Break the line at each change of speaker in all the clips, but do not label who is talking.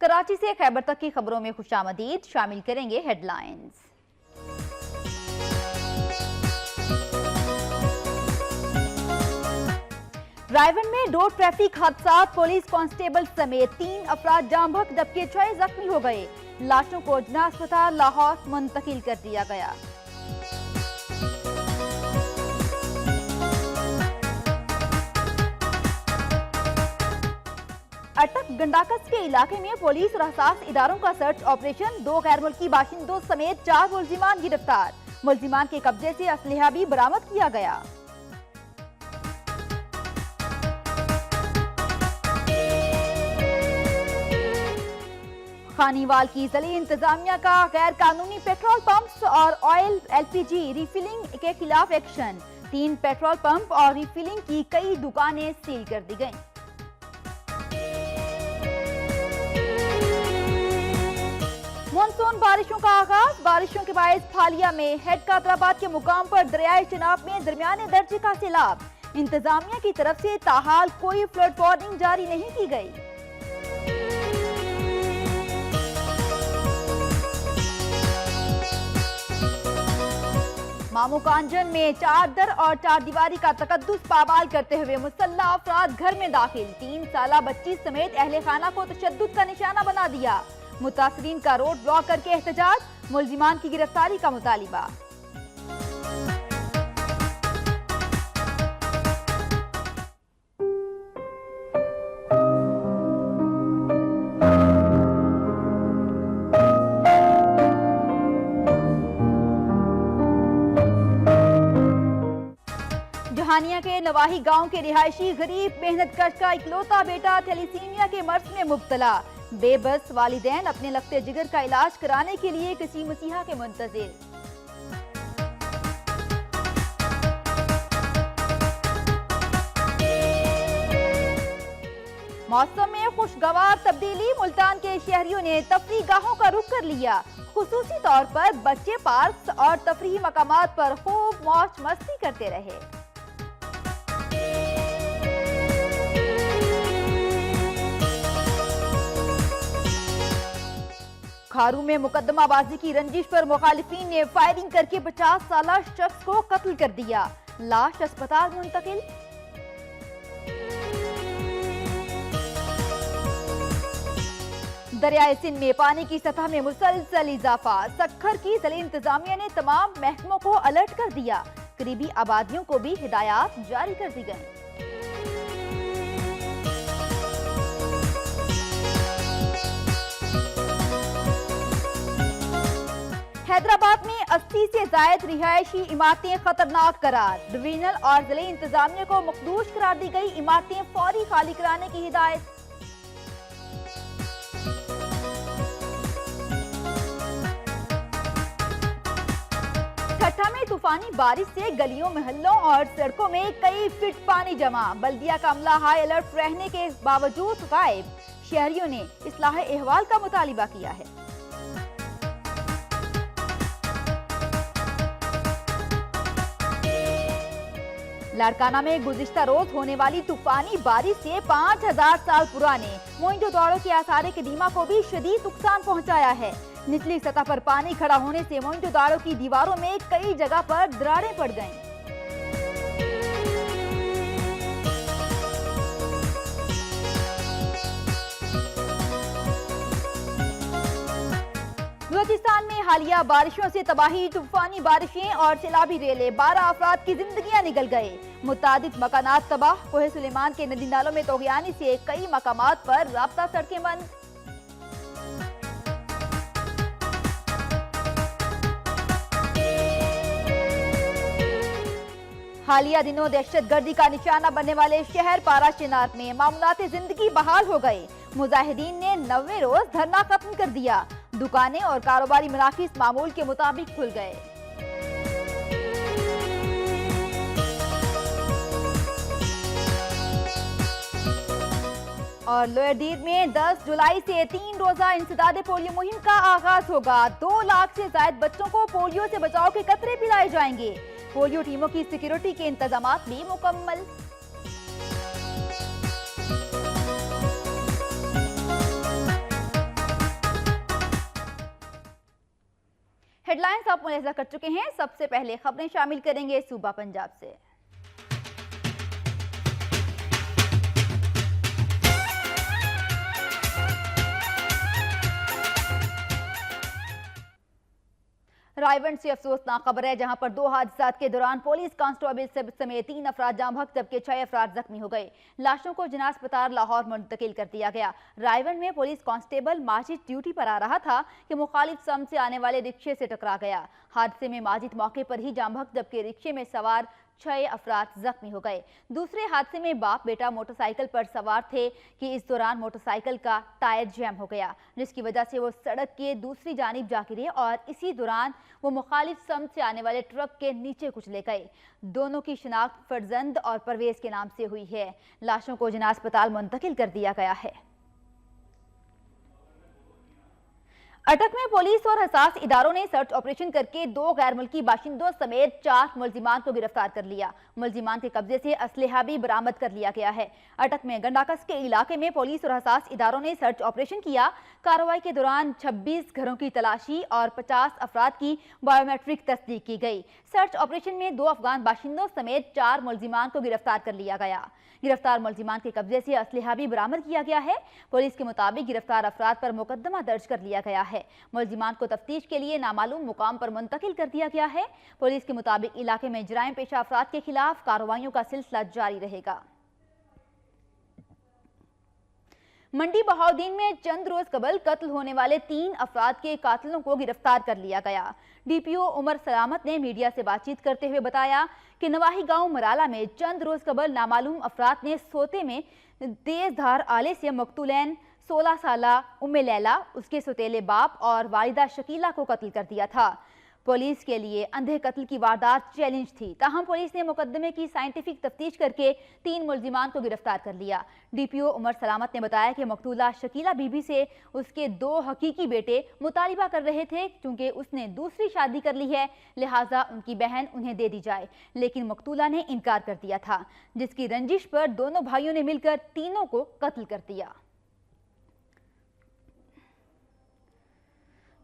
کراچی سے خیبر تک کی خبروں میں خوشامدید، شامل کریں گے ہیڈ لائنز۔ رائیون میں 2 ٹریفک حادثات، پولیس کانسٹیبل سمیت 3 افراد جاں بحق جبکہ 6 زخمی ہو گئے۔ لاشوں کو جناح اسپتال لاہور منتقل کر دیا گیا۔ اٹک گنڈاکس کے علاقے میں پولیس اور حساس اداروں کا سرچ آپریشن، 2 غیر ملکی باشندوں سمیت 4 ملزمان گرفتار۔ ملزمان کے قبضے سے اسلحہ بھی برآمد کیا گیا۔ خانیوال کی ضلعی انتظامیہ کا غیر قانونی پیٹرول پمپس اور آئل LPG ریفلنگ کے خلاف ایکشن، 3 پیٹرول پمپ اور ریفلنگ کی کئی دکانیں سیل کر دی گئیں۔ مانسون بارشوں کا آغاز، بارشوں کے باعث پھالیا میں ہیڈ قادرآباد کے مقام پر دریائے چناب میں درمیانے درجے کا سیلاب، انتظامیہ کی طرف سے تاحال کوئی فلڈ وارننگ جاری نہیں کی گئی۔ مامو کانجن میں 4 در اور 4 دیواری کا تقدس پامال کرتے ہوئے مسلح افراد گھر میں داخل، 3 سالہ بچی سمیت اہل خانہ کو تشدد کا نشانہ بنا دیا۔ متاثرین کا روڈ بلاک کر کے احتجاج، ملزمان کی گرفتاری کا مطالبہ۔ جہانیہ کے نواحی گاؤں کے رہائشی غریب محنت کش کا اکلوتا بیٹا تھیلیسیمیا کے مرض میں مبتلا، بے بس والدین اپنے لختے جگر کا علاج کرانے کے لیے کسی مسیحا کے منتظر۔ موسم میں خوشگوار تبدیلی، ملتان کے شہریوں نے تفریح گاہوں کا رخ کر لیا، خصوصی طور پر بچے پارکس اور تفریحی مقامات پر خوب موج مستی کرتے رہے۔ کھارو میں مقدمہ بازی کی رنجش پر مخالفین نے فائرنگ کر کے 50 سالہ شخص کو قتل کر دیا، لاش اسپتال منتقل۔ دریائے سندھ میں پانی کی سطح میں مسلسل اضافہ، سکھر کی ضلعی انتظامیہ نے تمام محکموں کو الرٹ کر دیا، قریبی آبادیوں کو بھی ہدایات جاری کر دی گئیں۔ حیدرآباد میں 80 سے زائد رہائشی عمارتیں خطرناک قرار، ڈویژنل اور ضلعی انتظامیہ کو مخدوش قرار دی گئی، عمارتیں فوری خالی کرانے کی ہدایت۔ ٹھٹھہ میں طوفانی بارش سے گلیوں محلوں اور سڑکوں میں کئی فٹ پانی جمع، بلدیہ کا عملہ ہائی الرٹ رہنے کے باوجود غائب، شہریوں نے اصلاح احوال کا مطالبہ کیا ہے۔ لاڑکانہ میں گزشتہ روز ہونے والی طوفانی بارش سے 5000 سال پرانے موئنجو داڑو کے آثار قدیمہ کو بھی شدید نقصان پہنچایا ہے۔ نچلی سطح پر پانی کھڑا ہونے سے موئنجو داڑو کی دیواروں میں کئی جگہ پر دراڑیں پڑ گئیں۔ بلوچستان میں حالیہ بارشوں سے تباہی، طوفانی بارشیں اور سیلابی ریلیں، 12 افراد کی زندگیاں نگل گئے، متعدد مکانات تباہ، کوہ سلیمان کے ندی نالوں میں طغیانی سے کئی مقامات پر رابطہ سڑکیں بند۔ حالیہ دنوں دہشت گردی کا نشانہ بننے والے شہر پارا چنار میں معمولات زندگی بحال ہو گئے، مظاہرین نے 90 روز دھرنا ختم کر دیا، دکانیں اور کاروباری مراکز معمول کے مطابق کھل گئے۔ اور لوئر دیر میں 10 جولائی سے 3 روزہ انسداد پولیو مہم کا آغاز ہوگا، 2 لاکھ سے زائد بچوں کو پولیو سے بچاؤ کے قطرے پلائے جائیں گے، پولیو ٹیموں کی سیکیورٹی کے انتظامات بھی مکمل۔ हेड लाइन्स आप मुलाहिजा कर चुके हैं। सबसे पहले खबरें शामिल करेंगे सूबा पंजाब से। रायवंड से अफसोसनाक खबर है, जहां पर 2 हादसात के दौरान पुलिस कांस्टेबल समेत 3 अफराद जाम बहक जबकि 6 अफराद जख्मी हो गए। लाशों को जिना अस्पताल लाहौर मुंतकिल कर दिया गया। रायवंड में पुलिस कांस्टेबल माजिद ड्यूटी पर आ रहा था कि मुखालिफ समत से आने वाले रिक्शे से टकरा गया। हादसे में माजिद मौके पर ही जाम बहक जबकि रिक्शे में सवार 6 अफराद जख्मी हो गए। दूसरे हादसे में बाप बेटा मोटरसाइकिल पर सवार थे कि इस दौरान मोटरसाइकिल का टायर जैम हो गया, जिसकी वजह से वो सड़क के दूसरी जानिब जा गिरे और इसी दौरान वो मुखालिफ समत से आने वाले ट्रक के नीचे कुचले गए। दोनों की शिनाख्त फरजंद और परवेज के नाम से हुई है। लाशों को जिना अस्पताल मुंतकिल कर दिया गया है। अटक में पुलिस और हसास इदारों ने सर्च ऑपरेशन करके 2 गैर मुल्की बाशिंदों समेत 4 मुलजिमान को गिरफ्तार कर लिया। मुलजिमान के कब्जे से असलहा भी बरामद कर लिया गया है। अटक में गंडाकस के इलाके में पुलिस और हसास इदारों ने सर्च ऑपरेशन किया। कार्रवाई के दौरान 26 घरों की तलाशी और 50 अफराद की बायोमेट्रिक तस्दीक की गई। सर्च ऑपरेशन में 2 अफगान बाशिंदों समेत 4 मुलजिमान को गिरफ्तार कर लिया गया। गिरफ्तार मुलजिमान के कब्जे से असलहा भी बरामद किया गया है। पुलिस के मुताबिक गिरफ्तार अफराद पर मुकदमा दर्ज कर लिया गया है। मुलजिमान को तफ्तीश के लिए नामालूम मुकाम पर मुंतकिल कर दिया गया है। पुलिस के मुताबिक इलाके में जराइम पेशा अफराद के खिलाफ कार्रवाइयों का सिलसिला जारी रहेगा। मंडी बहाउद्दीन में चंद रोज कबल कत्ल होने वाले 3 अफराद के कातिलों को गिरफ्तार कर लिया गया। डीपीओ उमर सलामत ने मीडिया से बातचीत करते हुए बताया कि नवाही गांव मराला में चंद रोज कबल नामालूम अफराद ने सोते में तेज धार आले से मकतूलैन 16 साला उम्मे लैला, उसके सौतेले बाप और वालिदा शकीला को कत्ल कर दिया था। पुलिस के लिए अंधे कत्ल की वारदात चैलेंज थी, ताहम पुलिस ने मुकदमे की साइंटिफिक तफ्तीश करके 3 मुलजिमान को गिरफ्तार कर लिया। डीपीओ उमर सलामत ने बताया कि मकतूला शकीला बीबी से उसके 2 हकीकी बेटे मुतालिबा कर रहे थे, क्योंकि उसने दूसरी शादी कर ली है, लिहाजा उनकी बहन उन्हें दे दी जाए, लेकिन मकतूला ने इनकार कर दिया था, जिसकी रंजिश पर दोनों भाइयों ने मिलकर तीनों को कत्ल कर दिया।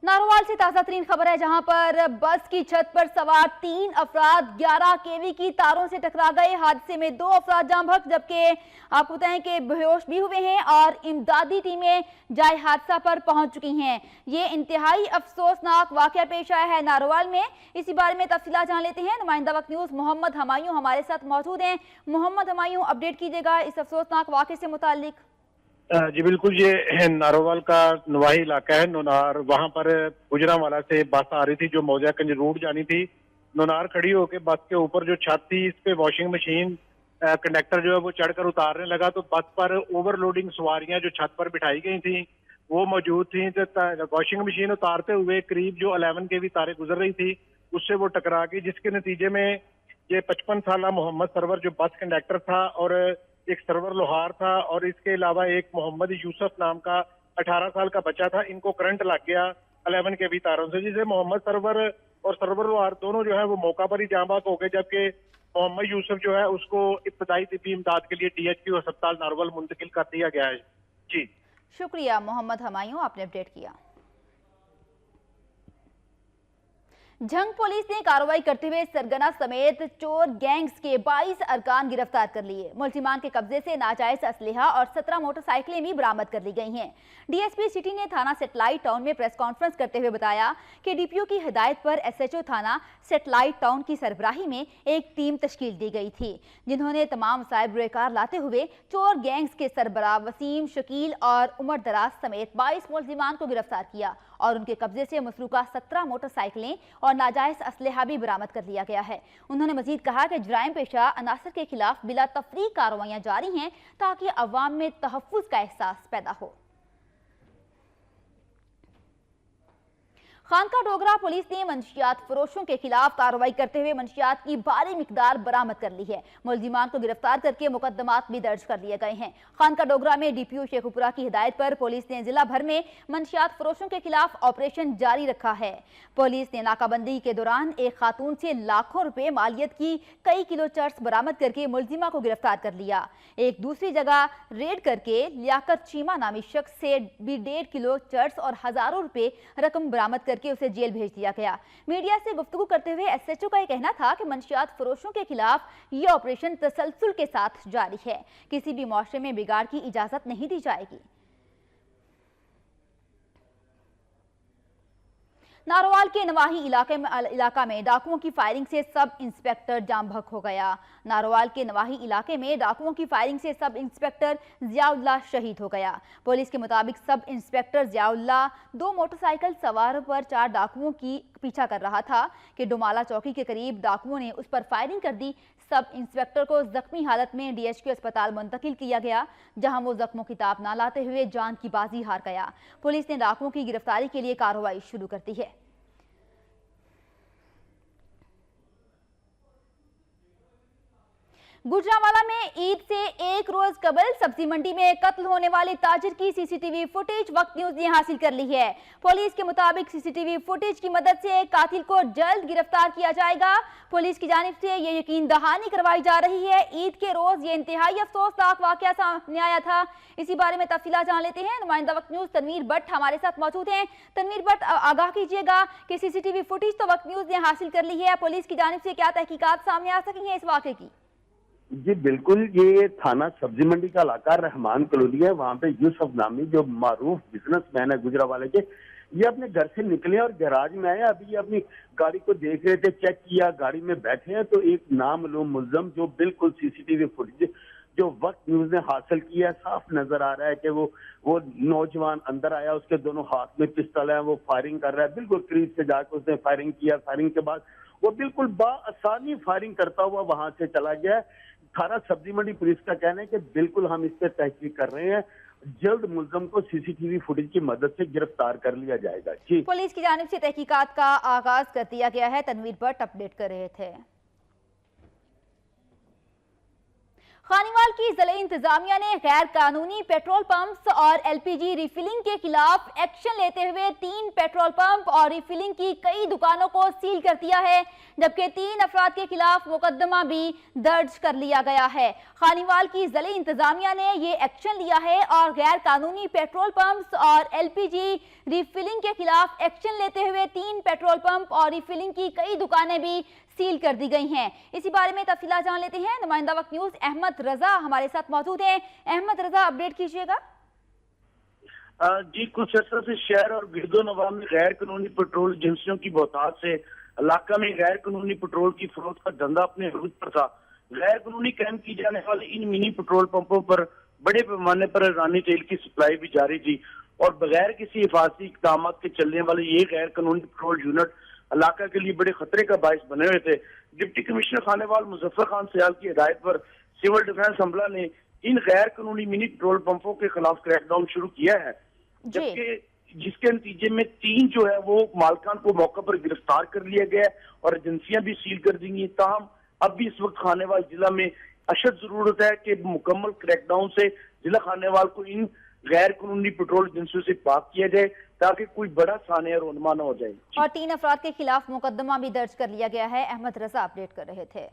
नारोवाल से ताजा तरीन खबर है, जहां पर बस की छत पर सवार 3 अफराद 11 केवी की तारों से टकरा गए। हादसे में 2 अफराद जाम बहक जबकि आपको बताएं कि बेहोश भी हुए हैं और इमदादी टीमें जाए हादसा पर पहुंच चुकी हैं। ये इंतहाई अफसोसनाक वाकया पेश आया है नारोवाल में। इसी बारे में तफसीलात जान लेते हैं। नुमाइंदा वक्त न्यूज मोहम्मद हमायूं हमारे साथ मौजूद हैं। मोहम्मद हमायूं, अपडेट कीजिएगा इस अफसोसनाक वाकये से मुताल्लिक।
जी बिल्कुल, ये नारोवाल का नवाही इलाका है नोनार। वहां पर गुजरांवाला से बस आ रही थी जो मौजागंज रोड जानी थी। नोनार खड़ी होकर बस के ऊपर जो छत थी, इस पे वॉशिंग मशीन कंडक्टर जो है वो चढ़कर उतारने लगा, तो बस पर ओवरलोडिंग सवारियां जो छत पर बिठाई गई थी वो मौजूद थी। तो वॉशिंग मशीन उतारते हुए करीब जो 11 केवी तारें गुजर रही थी उससे वो टकरा गई, जिसके नतीजे में ये 55 साला मोहम्मद सरवर जो बस कंडक्टर था और एक सरवर लोहार था और इसके अलावा एक मोहम्मद यूसुफ नाम का 18 साल का बच्चा था, इनको करंट लग गया 11 केवी तारों से, जिसे मोहम्मद सरवर और सरवर लोहार दोनों जो है वो मौका पर ही जाँ बहक हो गए, जबकि मोहम्मद यूसुफ जो है उसको इब्तदाई तिब्बी इमदाद के लिए DHQ अस्पताल नारोवाल मुंतकिल कर दिया गया है। जी
शुक्रिया मोहम्मद हमायूं, आपने अपडेट किया। झंग पुलिस ने कार्रवाई करते हुए सरगना समेत चोर गैंग्स के 22 अरकान गिरफ्तार कर लिए। मुलजिमान के कब्जे से नाजायज असलहा और 17 मोटरसाइकिलें भी बरामद कर ली गई हैं। डीएसपी सिटी ने थाना सेटेलाइट टाउन में प्रेस कॉन्फ्रेंस करते हुए बताया कि डीपीओ की हिदायत पर SHO थाना सेटेलाइट टाउन की सरबराही में एक टीम तश्कील दी गई थी, जिन्होंने तमाम वसाइल बुरेकार लाते हुए चोर गैंग्स के सरबराह वसीम, शकील और उमर दराज समेत 22 मुलजिमान को गिरफ्तार किया और उनके कब्जे से मसरूका 17 मोटरसाइकिलें और नाजायज असलहा भी बरामद कर लिया गया है। उन्होंने मजीद कहा कि जराइम पेशा अनासर के खिलाफ बिला तफरीक कार्रवाइयां जारी हैं ताकि अवाम में तहफ्फुज का एहसास पैदा हो। खानका डोगरा पुलिस ने मंशियात फरोशों के खिलाफ कार्रवाई करते हुए मंशियात की भारी मिकदार बरामद कर ली है। मुलजिमान को गिरफ्तार करके मुकदमात भी दर्ज कर लिए गए हैं। खानका डोगरा में डीपीओ शेखुपुरा की हिदायत पर पुलिस ने जिला भर में मंशियात फरोशों के खिलाफ ऑपरेशन जारी रखा है। पुलिस ने नाकाबंदी के दौरान एक खातून से लाखों रुपए मालियत की कई किलो चर्स बरामद करके मुलजिमा को गिरफ्तार कर लिया। एक दूसरी जगह रेड करके लियाकत चीमा नामी शख्स से भी 1.5 किलो चर्स और हजारों रुपए रकम बरामद करके उसे जेल भेज दिया गया। मीडिया से गुफ्तगू करते हुए एसएचओ का यह कहना था कि मंशियात फरोशों के खिलाफ ये ऑपरेशन तसलसल के साथ जारी है। किसी भी मुआशरे में बिगाड़ की इजाजत नहीं दी जाएगी। नारोवाल के नवाही इलाका में डाकुओं की फायरिंग से सब इंस्पेक्टर जाम बहक हो गया। नारोवाल के नवाही इलाके में डाकुओं की फायरिंग से सब इंस्पेक्टर जियाउल्लाह शहीद हो गया। पुलिस के मुताबिक सब इंस्पेक्टर जियाउल्लाह 2 मोटरसाइकिल सवारों पर 4 डाकुओं की पीछा कर रहा था कि डुमाला चौकी के करीब डाकुओं ने उस पर फायरिंग कर दी। सब इंस्पेक्टर को जख्मी हालत में डीएचक्यू अस्पताल मुंतकिल किया गया, जहां वो जख्मों की ताप न लाते हुए जान की बाजी हार गया। पुलिस ने डाकुओं की गिरफ्तारी के लिए कार्रवाई शुरू कर दी है। गुजरांवाला में ईद से एक रोज कबल सब्जी मंडी में कत्ल होने वाले ताजिर की सीसीटीवी फुटेज वक्त न्यूज ने हासिल कर ली है। पुलिस के मुताबिक सीसीटीवी फुटेज की मदद से कातिल को जल्द गिरफ्तार किया जाएगा। पुलिस की जानिब से ये यकीन दहानी करवाई जा रही है। ईद के रोज ये इंतहाई अफसोसनाक वाकया सामने आया था। इसी बारे में तफसीलात जान लेते हैं। नुमाइंदा वक्त न्यूज तनवीर भट्ट हमारे साथ मौजूद हैं। तनवीर भट्ट, आगाह कीजिएगा कि सीसीटीवी फुटेज तो वक्त न्यूज ने हासिल कर ली है, पुलिस की जानिब से क्या तहकीकात सामने आ सकी है इस वाकये की?
जी बिल्कुल, ये थाना सब्जी मंडी का इलाका रहमान कॉलोनी है। वहाँ पे यूसुफ नामी जो मारूफ बिजनेसमैन है गुजरांवाले के, ये अपने घर से निकले और गैराज में आए। अभी ये अपनी गाड़ी को देख रहे थे, चेक किया, गाड़ी में बैठे हैं तो एक नामालूम मुल्जम जो बिल्कुल सीसीटीवी फुटेज जो वक्त न्यूज ने हासिल किया, साफ नजर आ रहा है कि वो नौजवान अंदर आया, उसके दोनों हाथ में पिस्टल है, वो फायरिंग कर रहा है। बिल्कुल करीब से जाकर उसने फायरिंग किया। फायरिंग के बाद वो बिल्कुल बाआसानी फायरिंग करता हुआ वहां से चला गया। थाना सब्जी मंडी पुलिस का कहना है कि बिल्कुल हम इस पर तहकीक कर रहे हैं, जल्द मुल्जम को सीसीटीवी फुटेज की मदद से गिरफ्तार कर लिया जाएगा। जी,
पुलिस की जानिब से तहकीकात का आगाज कर दिया गया है। तनवीर भट्ट अपडेट कर रहे थे। खानीवाल की जिला इंतजामिया ने गैर कानूनी पेट्रोल पंप्स और एलपीजी रिफिलिंग के खिलाफ एक्शन लेते हुए 3 पेट्रोल पंप और रिफिलिंग की कई दुकानों को सील कर दिया है, जबकि 3 अफराद के खिलाफ मुकदमा भी दर्ज कर लिया गया है। खानीवाल की जिला इंतजामिया ने ये एक्शन लिया है और गैर कानूनी पेट्रोल पंप्स और एलपीजी रिफिलिंग के खिलाफ एक्शन लेते हुए 3 पेट्रोल पंप और रिफिलिंग की कई दुकानें भी सील कर दी गई हैं। इसी बारे में तफसीलात जान लेते हैं। नुमाइंदा वक्त न्यूज अहमद रजा हमारे साथ मौजूद हैं। अहमद रजा, अपडेट कीजिएगा।
जी, कुछ अर्सा से शहर और गिरदो नवाब में गैर कानूनी पेट्रोल एजेंसियों की बहुतात से इलाका में गैर कानूनी पेट्रोल की फरोख्त का धंधा अपने रूज पर था। गैर कानूनी कैम की जाने वाले इन मिनी पेट्रोल पंपों पर बड़े पैमाने पर ईरानी तेल की सप्लाई भी जारी थी और बगैर किसी हिफाजती इक़दाम के चलने वाले ये गैर कानूनी पेट्रोल यूनिट इलाका के लिए बड़े खतरे का बाइस बने हुए थे। डिप्टी कमिश्नर खानेवाल मुजफ्फर खान सयाल की हिदायत पर सिविल डिफेंस अमला ने इन गैर कानूनी मिनी पेट्रोल पंपों के खिलाफ क्रैकडाउन शुरू किया है, जबकि जिसके नतीजे में 3 जो है वो मालकान को मौके पर गिरफ्तार कर लिया गया और एजेंसियां भी सील कर दी गई। ताहम अब भी इस वक्त खानेवाल जिला में अशद जरूरत है कि मुकम्मल क्रैकडाउन से जिला खानेवाल को इन गैर कानूनी पेट्रोल एजेंसियों से पाक किया जाए ताकि कोई बड़ा सानिया रोनमा न हो जाए।
और 3 अफराद के खिलाफ मुकदमा भी दर्ज कर लिया गया है। अहमद रजा अपडेट कर रहे थे।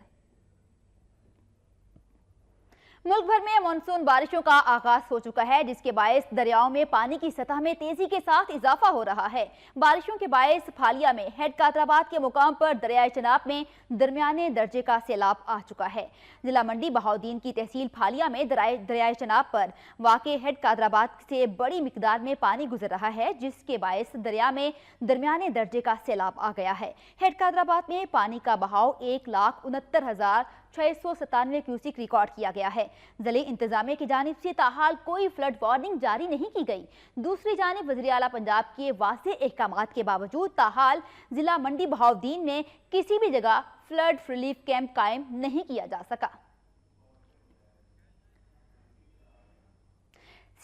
मुल्क भर में मानसून बारिशों का आगाज हो चुका है, जिसके बायस दरियाओं में पानी की सतह में तेजी के साथ इजाफा हो रहा है। बारिशों के बायस फालिया में हेड कादराबाद के मुकाम पर दरियाए चनाब में दरमियाने दर्जे का सैलाब आ चुका है। जिला मंडी बहाउद्दीन की तहसील फालिया में दरियाए चनाब पर वाक़े हेड कादराबाद से बड़ी मिकदार में पानी गुजर रहा है, जिसके बायस दरिया में दरमियाने दर्जे का सैलाब आ गया है। हेड कादराबाद में पानी का बहाव 1,69,697 क्यूसिक रिकॉर्ड किया गया है। जिले इंतजामिया की जानिब से ताहाल कोई फ्लड वार्निंग जारी नहीं की गई। दूसरी जानिब वज़ीर आला पंजाब के वाज़ेह अहकामात के बावजूद ताहाल जिला मंडी बहाउद्दीन में किसी भी जगह फ्लड रिलीफ कैंप कायम नहीं किया जा सका।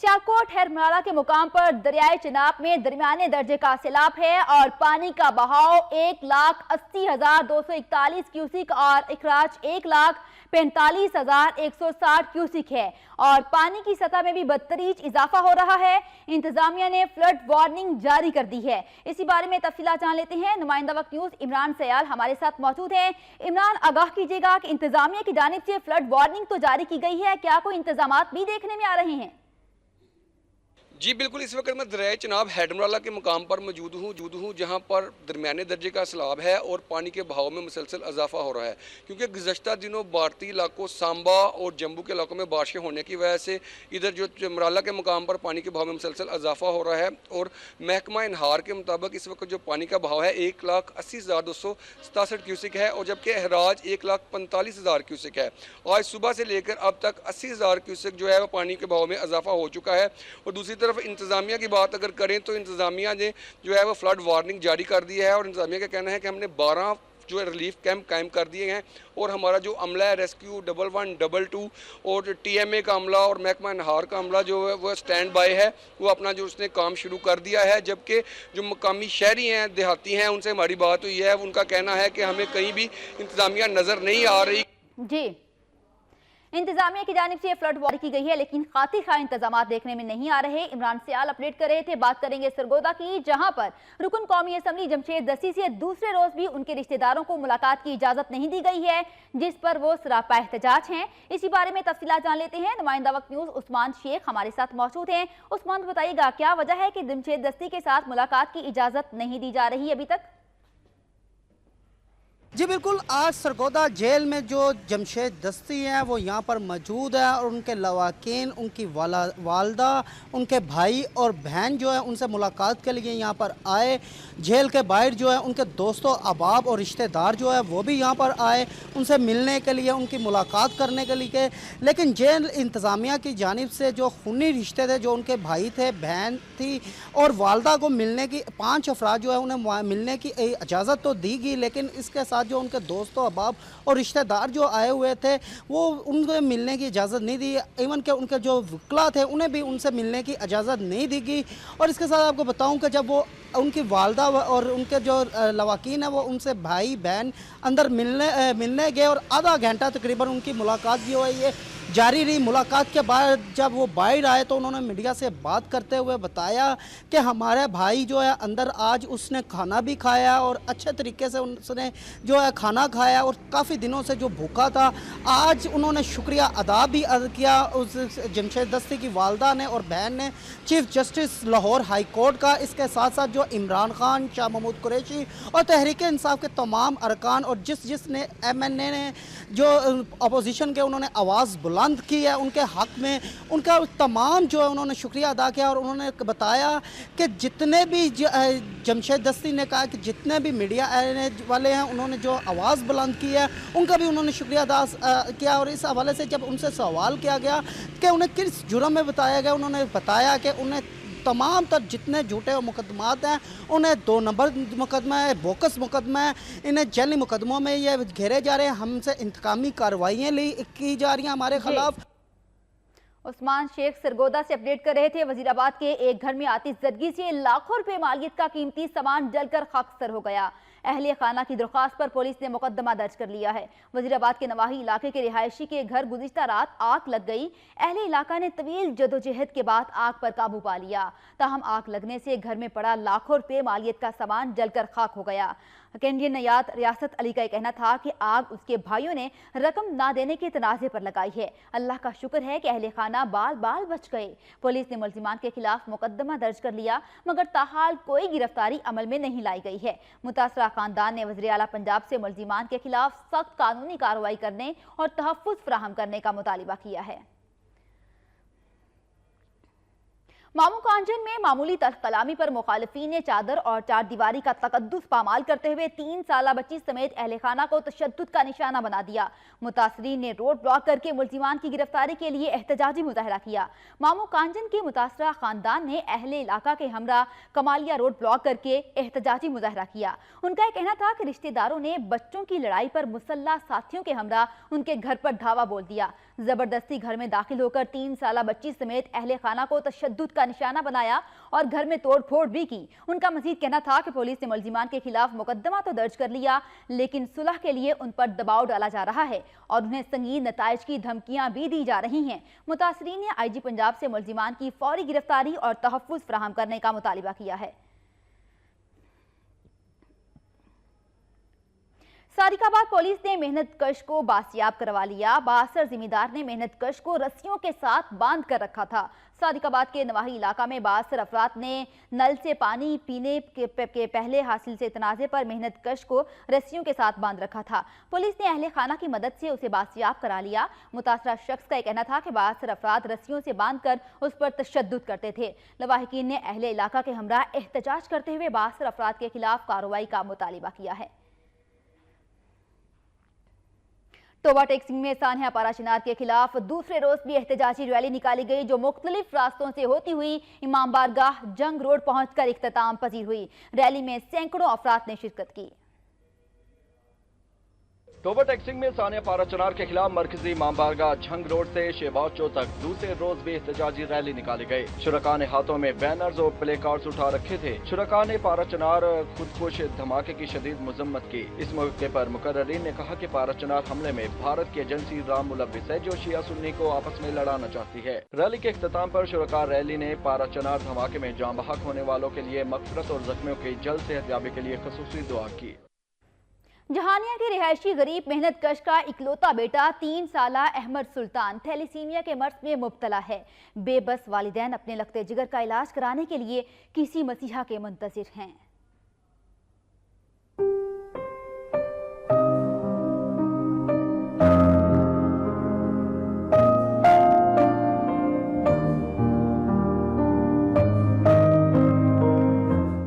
सियालकोट हेरमाला के मुकाम पर दरियाए चिनाब में दरमियाने दर्जे का सैलाब है और पानी का बहाव 1,80,241 क्यूसिक और इखराज 1,45,160 क्यूसिक है और पानी की सतह में भी बदतरीज इजाफा हो रहा है। इंतजामिया ने फ्लड वार्निंग जारी कर दी है। इसी बारे में तफसीलात जान लेते हैं। नुमाइंदा वक्त न्यूज इमरान सयाल हमारे साथ मौजूद हैं। इमरान, आगाह कीजिएगा कि इंतजामिया की जानिब से फ्लड वार्निंग तो जारी की गई है, क्या कोई इंतजामात भी देखने में आ रहे हैं?
जी बिल्कुल, इस वक्त मैं दरियाए चनाब हेडमराला के मुकाम पर मौजूद हूँ जहाँ पर दरमियाने दर्जे का सैलाब है और पानी के बहाव में मुसलसल इजाफा हो रहा है, क्योंकि गुज़श्ता दिनों भारतीय इलाकों सांबा और जम्मू के इलाकों में बारिशें होने की वजह से इधर जो चमराला के मुकाम पर पानी के बहाव में मुसलसल इजाफा हो रहा है। और महकमा इनहार के मुताबिक इस वक्त जो पानी का बहाव है 1,80,267 क्यूसिक है, और जबकि अहराज 1,45,000 क्यूसिक है। आज सुबह से लेकर अब तक 80,000 क्यूसिक जो है वो पानी के बहाव में इजाफा हो चुका है। और दूसरी तरफ इंतजामिया की बात अगर करें तो इंतजामिया ने जो है वो फ्लड वार्निंग जारी कर दी है, और इंतजामिया का कहना है कि हमने 12 जो है रिलीफ कैंप कायम कर दिए हैं, और हमारा जो अमला है रेस्क्यू 1122 और TMA का अमला और महकमा इनहार का अमला जो है वो स्टैंड बाय है, वो अपना जो उसने काम शुरू कर दिया है। जबकि जो मकामी शहरी हैं, देहाती हैं, उनसे हमारी बात हुई है, उनका कहना है कि हमें कहीं भी इंतजामिया नज़र नहीं आ रही।
जी, इंतजामिया की जानिब से फ्लड वार्निंग की गई है, लेकिन खातिर खा इंतजाम देखने में नहीं आ रहे। इमरान सियाल अपडेट कर रहे थे। बात करेंगे सरगोदा की, जहां पर रुकन कौमी असम्बली जमशेद दस्ती से दूसरे रोज भी उनके रिश्तेदारों को मुलाकात की इजाजत नहीं दी गई है, जिस पर वो सरापा एहतजाज हैं। इसी बारे में तफसीलात जान लेते हैं। नुमाइंदा वक्त न्यूज उस्मान शेख हमारे साथ मौजूद हैं। उस्मान, बताइएगा क्या वजह है कि जमशेद दस्ती के साथ मुलाकात की इजाजत नहीं दी जा रही अभी तक?
जी बिल्कुल, आज सरगोदा जेल में जो जमशेद दस्ती हैं वो यहाँ पर मौजूद है, और उनके लवाकिन, उनकी वालदा, उनके भाई और बहन जो है उनसे मुलाकात के लिए यहाँ पर आए। जेल के बाहर जो है उनके दोस्तों, अहबाब और रिश्तेदार जो है वो भी यहाँ पर आए उनसे मिलने के लिए, उनकी मुलाकात करने के लिए। लेकिन जेल इंतज़ामिया की जानिब से जो खूनी रिश्ते थे, जो उनके भाई थे, बहन थी और वालदा को मिलने की 5 अफराद जो है उन्हें मिलने की इजाज़त तो दी गई, लेकिन इसके साथ जो उनके दोस्तों, अहबाब और रिश्तेदार जो आए हुए थे वो उनको मिलने की इजाज़त नहीं दी। इवन के उनके जो वकला थे उन्हें भी उनसे मिलने की इजाज़त नहीं दी गई। और इसके साथ आपको बताऊं कि जब वो उनकी वालदा और उनके जो लवाकिन है वो उनसे भाई बहन अंदर मिलने गए, और आधा घंटा तकरीबन उनकी मुलाकात भी हुई है, जारी रही। मुलाकात के बाद जब वो बाहर आए तो उन्होंने मीडिया से बात करते हुए बताया कि हमारे भाई जो है अंदर आज उसने खाना भी खाया और अच्छे तरीके से उसने जो है खाना खाया, और काफ़ी दिनों से जो भूखा था आज उन्होंने शुक्रिया अदा भी किया उस जमशेद दस्ती की वालदा ने और बहन ने chief justice Lahore high court का। इसके साथ साथ जो इमरान खान, शाह महमूद कुरैशी और तहरीक इंसाफ के तमाम अरकान और जिसने MNA ने जो अपोजिशन के उन्होंने आवाज़ बुलंद की है उनके हक में, उनका तमाम जो है उन्होंने शुक्रिया अदा किया। और उन्होंने बताया कि जितने भी जमशेद दस्ती ने कहा कि जितने भी मीडिया वाले हैं उन्होंने जो आवाज़ बुलंद की है उनका भी उन्होंने शुक्रिया अदा किया। और इस हवाले से जब उनसे सवाल किया गया कि उन्हें किस जुर्म में बताया गया, उन्होंने बताया कि उन्हें तमाम तर जितने झूठे मुकदमात हैं उन्हें 2 नंबर मुकदमा है, बोकस मुकदमा है, इन्हें जैली मुकदमों में ये घेरे जा रहे हैं, हमसे इंतकामी कार्रवाइयाँ की जा रही हैं हमारे खिलाफ।
उस्मान शेख सरगोदा से अपडेट कर रहे थे। वजीराबाद के एक घर में आतिशज़दगी से लाखों रुपए मालियत का कीमती सामान जलकर खाकसर हो गया। अहले खाना की दरख्वास्त पर पुलिस ने मुकदमा दर्ज कर लिया है। वजीराबाद के नवाही इलाके के रिहायशी के घर गुज़िश्ता रात आग लग गई। अहले इलाका ने तवील जदोजहद के बाद आग पर काबू पा लिया, ताहम आग लगने से घर में पड़ा लाखों रुपए मालियत का सामान जलकर खाक हो गया। कैंडियन नयाद रियासत अली का कहना था कि आग उसके भाइयों ने रकम ना देने के तनाजे पर लगाई है। अल्लाह का शुक्र है कि अहले खाना बाल बाल बच गए। पुलिस ने मुलजिमान के खिलाफ मुकदमा दर्ज कर लिया, मगर ताहाल कोई गिरफ्तारी अमल में नहीं लाई गई है। मुतासरा खानदान ने वज़ीर आला पंजाब से मुलजिमान के खिलाफ सख्त कानूनी कार्रवाई करने और तहफ़्फ़ुज़ फराहम करने का मुतालिबा किया है। मामू कांजन में मामूली तल्ख कलामी पर मुखालिफिन ने चादर और चार दीवारी का तकद्दुस पामाल करते हुए 3 साला बच्ची समेत अहले खाना को तशद्दुद का निशाना बना दिया। मुतासरीन ने रोड ब्लॉक करके मुलजिमान की गिरफ्तारी के लिए एहतजाजी मुजाहरा किया। मामू कांजन के मुतासरा खानदान ने अहले इलाका के हमरा कमालिया रोड ब्लॉक करके एहतजाजी मुजाहरा किया। उनका यह कहना था कि रिश्तेदारों ने बच्चों की लड़ाई पर मुसल्ला साथियों के हमरा उनके घर पर धावा बोल दिया। जबरदस्ती घर में दाखिल होकर 3 साला बच्ची समेत अहले खाना को तशद्दुद का निशाना बनाया और घर में तोड़ फोड़ भी की। उनका मजीद कहना था कि पुलिस ने मुलजिमान के खिलाफ मुकदमा तो दर्ज कर लिया, लेकिन सुलह के लिए उन पर दबाव डाला जा रहा है और उन्हें संगीन नताइज की धमकियां भी दी जा रही हैं। मुतासरीन ने IG पंजाब से मुलजिमान की फौरी गिरफ्तारी और तहफ़्फ़ुज़ फराहम करने का मुतालिबा किया है। सादिकाबाद पुलिस ने मेहनत कश को बासियाब करवा लिया। बासर जिम्मेदार ने मेहनत कश को रस्सियों के साथ बांध कर रखा था। सादिकाबाद के नवाही इलाका में बासर अफराद ने नल से पानी पीने के पहले हासिल से तनाजे पर मेहनत कश को रस्सियों के साथ बांध रखा था। पुलिस ने अहले खाना की मदद से उसे बासियाब करा लिया। मुतासरा शख्स का कहना था कि बासर अफराद रस्सियों से बांधकर उस पर तशद्दुद करते थे। लवाहिकीन ने अहले इलाका के हमरा एहतजाज करते हुए बासर अफराद के खिलाफ कार्रवाई का मुतालिबा किया है। टोबा टेक्सिंग में सानिया पाराचनार के खिलाफ दूसरे रोज भी एहतजाजी रैली निकाली गई, जो मुख्तलिफ रास्तों से होती हुई इमाम बारगाह जंग रोड पहुंचकर इख्तिताम पजीर हुई। रैली में सैकड़ों अफराद ने शिरकत की।
टोबा टेक्सिंग में सानिया पाराचनार के खिलाफ मरकजी इमाम बारगाह झंग रोड से शहबाज चौक तक दूसरे रोज भी एहतजाजी रैली निकाली गई। शुरका ने हाथों में बैनर्स और प्ले कार्ड्स उठा रखे थे। शुरका ने पाराचनार खुदकुश धमाके की शदीद मजम्मत की। इस मौके पर मुकर्ररीन ने कहा कि पाराचनार हमले में भारत की एजेंसी राम मुलव्विस है, जो शिया सुन्नी को आपस में लड़ाना चाहती है। रैली के इख्तिताम पर शुरका रैली ने पाराचनार धमाके में जान बहक होने वालों के लिए मगफिरत और जख्मियों की जल्द सेहतयाबी के लिए खसूसी दुआ की।
जहानिया के रिहायशी गरीब मेहनत कश का इकलौता बेटा 3 साला अहमद सुल्तान थैलीसीमिया के मर्ज में मुब्तला है। बेबस वालिदैन अपने लगते जिगर का इलाज कराने के लिए किसी मसीहा के मुंतजिर हैं।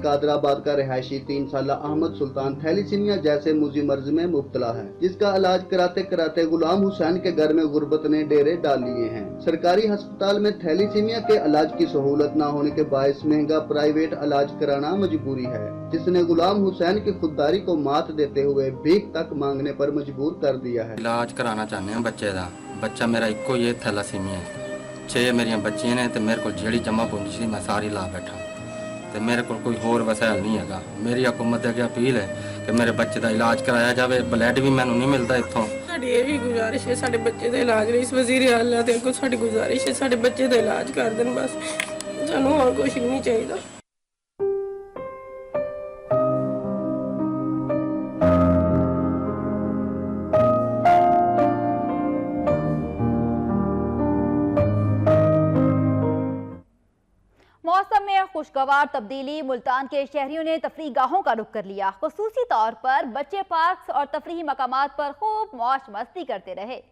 कादराबाद का रिहायशी 3 साला अहमद सुल्तान थैलीसीमिया जैसे मुजी मर्ज में मुब्तला है, जिसका इलाज कराते कराते गुलाम हुसैन के घर में गुर्बत ने डेरे डाल लिए हैं। सरकारी अस्पताल में थैलीसीमिया के इलाज की सहूलत न होने के बायस महंगा प्राइवेट इलाज कराना मजबूरी है, जिसने गुलाम हुसैन की खुददारी को मात देते हुए भीख तक मांगने पर मजबूर कर दिया है।
इलाज कराना चाहते हैं बच्चे का। बच्चा मेरा इको ये थैलासीमिया है। 6 मेरिया बच्चियां ने ते मेरे को जेड़ी जमा पूंजी सी मैं सारी ला बैठा ते मेरे को कोई होर वसैल नहीं है। मेरी हुकूमत अगे अपील है कि मेरे बच्चे का इलाज कराया जाए। ब्लड भी मैनू नहीं मिलता इत्थों।
साडी ये भी गुजारिश है, साडे बच्चे का इलाज नहीं। इस वजीर आला ते को साडी गुजारिश है, साडे बच्चे का इलाज कर देन बस, सानू और कुछ भी नहीं चाहिए।
मौसम में खुशगवार तब्दीली, मुल्तान के शहरियों ने तफरीह गाहों का रुख कर लिया। खुसूसी तौर पर बच्चे पार्क्स और तफरीही मकामात पर खूब मौज मस्ती करते रहे।